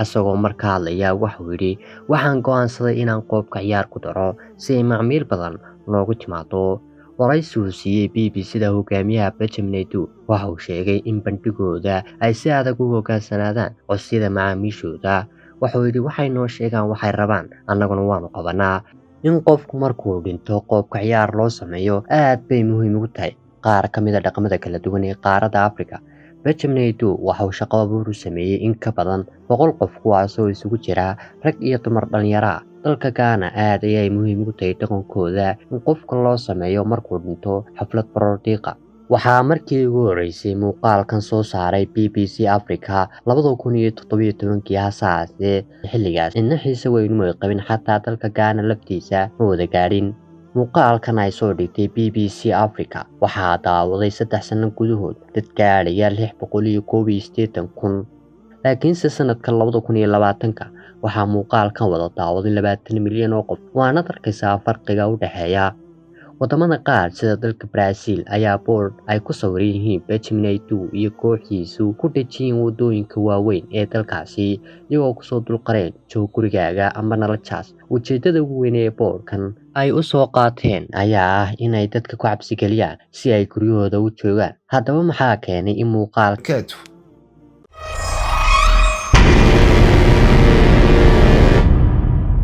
asagoo marka hadlaya wuxuu yidhi waxaan go'aansaday inaan qoobka ciyaar ku daro si ay macmiil badan noogu timaado. waraysi uu siiyey BBC-da hogaamiyaha Benjamin Netanyahu waxa uu sheegay in bandhigooda ay si adag u hogaansanaadaan codsiyada macaamiishooda. wuxuu yidhi waxay noo sheegaan waxay rabaan annaguna waanu qabanaa. in qofku markuu dhinto qoobka ciyaar loo sameeyo aad bay muhiim ugu tahay qaar ka mid a dhaqamada kala duwan ee qaaradda Afrika. Benjamin Netanyahu waxa uu shaqo abuur u sameeyey in ka badan 100 qof kuwaasoo isugu jira rag iyo dumar dhalinyaro ah. dalka Ghana aad ayay muhiim ugu tahay dhaqankooda in qofka loo sameeyo markuu dhinto xaflad baroordiiqa. waxaa markii ugu horeysay muuqaalkan soo saaray BBC Africa 2017 haasaase xilligaas inna xiise weyn uma qabin xataa dalka Ghana laftiisa ma wada gaadhin. muuqaalkan ay soo dhigtay BBC Africa waxaa daawaday 3 sano gudahood dad gaadhaya 681,000. laakiinse sanadka 2020 waxaa muuqaalkan wada daawaday 20 milyan oo qof. waana arkaysaa farqiga u dhexeeya. wadamada qaar sida dalka Brazil ayaa board ay ku sawiran yihiin Benjamin Netanyahu iyo kooxdiisu ku dhejiyeen wadooyinka waaweyn ee dalkaasi iyagoo kusoo dulqareen joog gurigaaga ama nala jaas. ujeedada ugu weyn ee boardkan ay u soo qaateen ayaa ah inay dadka ku cabsi geliyaan si ay guryahooda u joogaan. haddaba maxaa keenay in muuqaalka